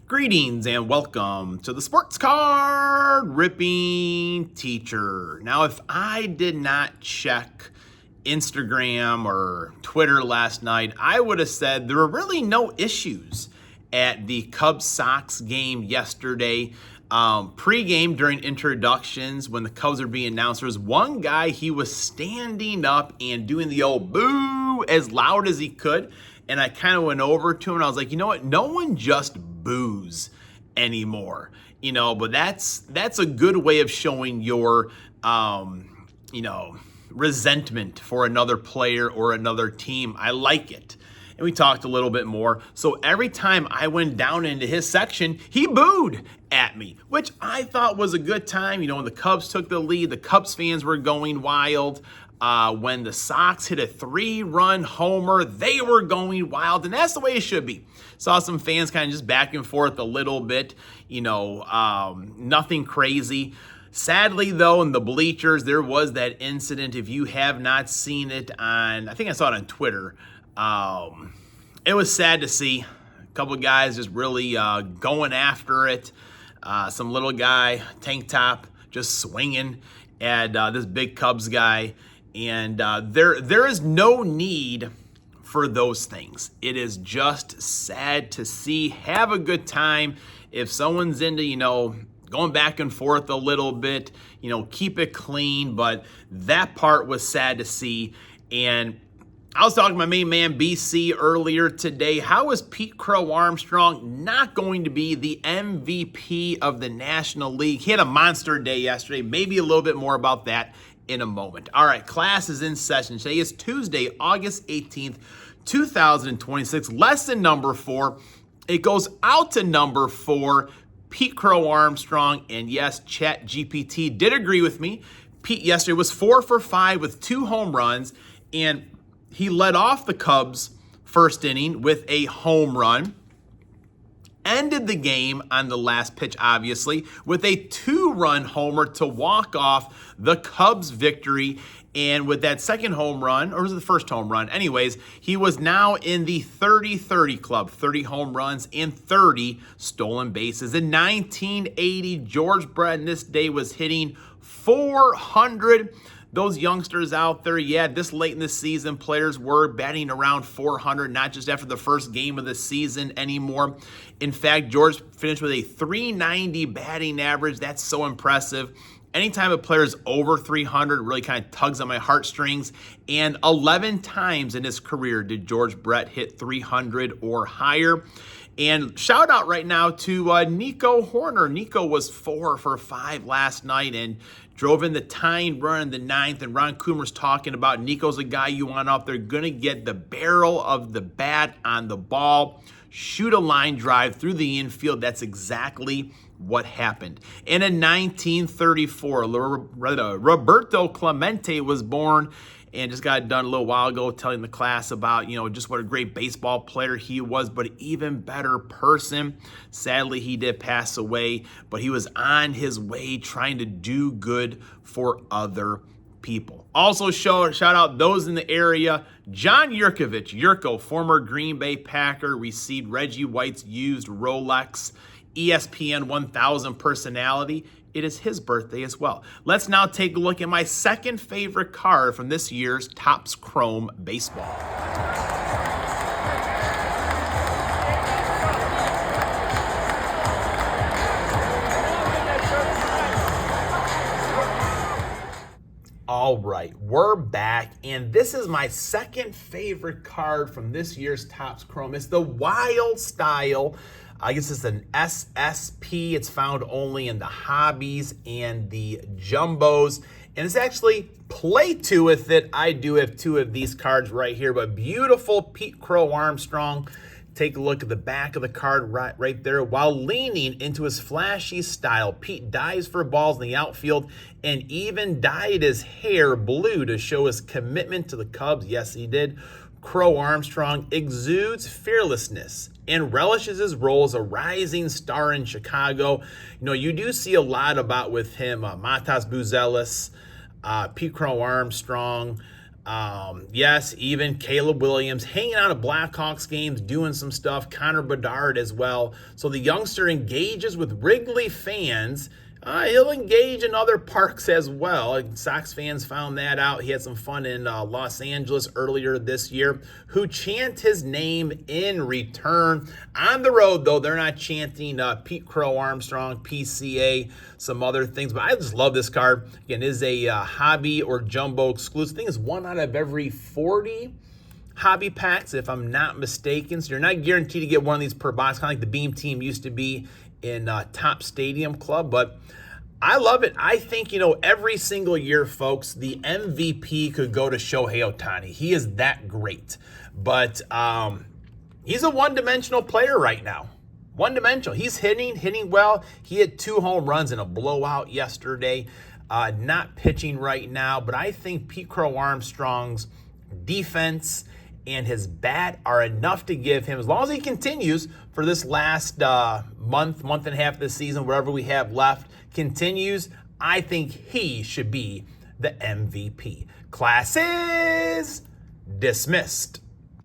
Greetings and welcome to the Sports Card Ripping Teacher. Now, if I did not check Instagram or Twitter last night, I would have said there were really no issues at the Cubs-Sox game yesterday. Pre-game during introductions, when the Cubs were being announced, there was one guy, he was standing up and doing the old boo as loud as he could. And I kind of went over to him and I was like, you know what? No one just boos anymore, but that's a good way of showing your, resentment for another player or another team. I like it. And we talked a little bit more. So every time I went down into his section, he booed at me, which I thought was a good time. When the Cubs took the lead, the Cubs fans were going wild. When the Sox hit a 3-run homer, they were going wild, and that's the way it should be. Saw some fans kind of just back and forth a little bit, nothing crazy. Sadly, though, in the bleachers, there was that incident. If you have not seen it I think I saw it on Twitter. It was sad to see a couple of guys just really going after it. Some little guy, tank top, just swinging at this big Cubs guy. And there is no need for those things. It is just sad to see. Have a good time. If someone's into, going back and forth a little bit, keep it clean. But that part was sad to see. And I was talking to my main man, BC, earlier today. How is Pete Crow Armstrong not going to be the MVP of the National League? He had a monster day yesterday. Maybe a little bit more about that in a moment. All right, class is in session. Today is Tuesday, August 18th, 2026. Lesson number 4. It goes out to number 4, Pete Crow Armstrong. And yes, ChatGPT did agree with me. Pete yesterday was 4 for 5 with 2 home runs, and he led off the Cubs first inning with a home run. Ended the game on the last pitch, obviously, with a 2-run homer to walk off the Cubs' victory. And with that second home run, or was it the first home run? Anyways, he was now in the 30-30 club, 30 home runs and 30 stolen bases. In 1980, George Brett in this day was hitting 400. Those youngsters out there, this late in the season, players were batting around 400, not just after the first game of the season anymore. In fact, George finished with a 390 batting average. That's so impressive. Anytime a player is over 300, it really kind of tugs on my heartstrings. And 11 times in his career did George Brett hit 300 or higher. And shout out right now to Nico Horner. Nico was 4 for 5 last night and drove in the tying run in the 9th. And Ron Coomer's talking about Nico's a guy you want out there, going to get the barrel of the bat on the ball, shoot a line drive through the infield. That's exactly what happened. And in 1934, Roberto Clemente was born. And just got done a little while ago telling the class about, just what a great baseball player he was, but an even better person. Sadly, he did pass away, but he was on his way trying to do good for other people. Also, shout out those in the area. John Yurkovich, Yurko, former Green Bay Packer, received Reggie White's used Rolex ESPN 1000 personality. It is his birthday as well. Let's now take a look at my second favorite card from this year's Topps Chrome Baseball. All right, we're back, and this is my second favorite card from this year's Topps Chrome. It's the Wild Style. I guess it's an SSP. It's found only in the hobbies and the jumbos. And it's actually play two with it. I do have 2 of these cards right here, but beautiful Pete Crow Armstrong. Take a look at the back of the card right there. While leaning into his flashy style, Pete dives for balls in the outfield and even dyed his hair blue to show his commitment to the Cubs. Yes, he did. Crow Armstrong exudes fearlessness and relishes his role as a rising star in Chicago. You do see a lot about with him, Matas Buzelis, Pete Crow Armstrong, Yes, even Caleb Williams hanging out at Blackhawks games, doing some stuff. Connor Bedard as well. So the youngster engages with Wrigley fans. He'll engage in other parks as well. Sox fans found that out. He had some fun in Los Angeles earlier this year. Who chant his name in return. On the road, though, they're not chanting Pete Crow Armstrong, PCA, some other things. But I just love this card. Again, it is a hobby or jumbo exclusive. I think it's 1 out of every 40 hobby packs, if I'm not mistaken. So you're not guaranteed to get one of these per box, kind of like the Beam Team used to be in Top Stadium Club. But I love it. I think, every single year, folks, the MVP could go to Shohei Ohtani. He is that great. But he's a one-dimensional player right now. One-dimensional. He's hitting well. He had 2 home runs in a blowout yesterday. Not pitching right now. But I think Pete Crow Armstrong's defense and his bat are enough to give him, as long as he continues for this last month and a half of the season, whatever we have left, continues, I think he should be the MVP. Class is dismissed.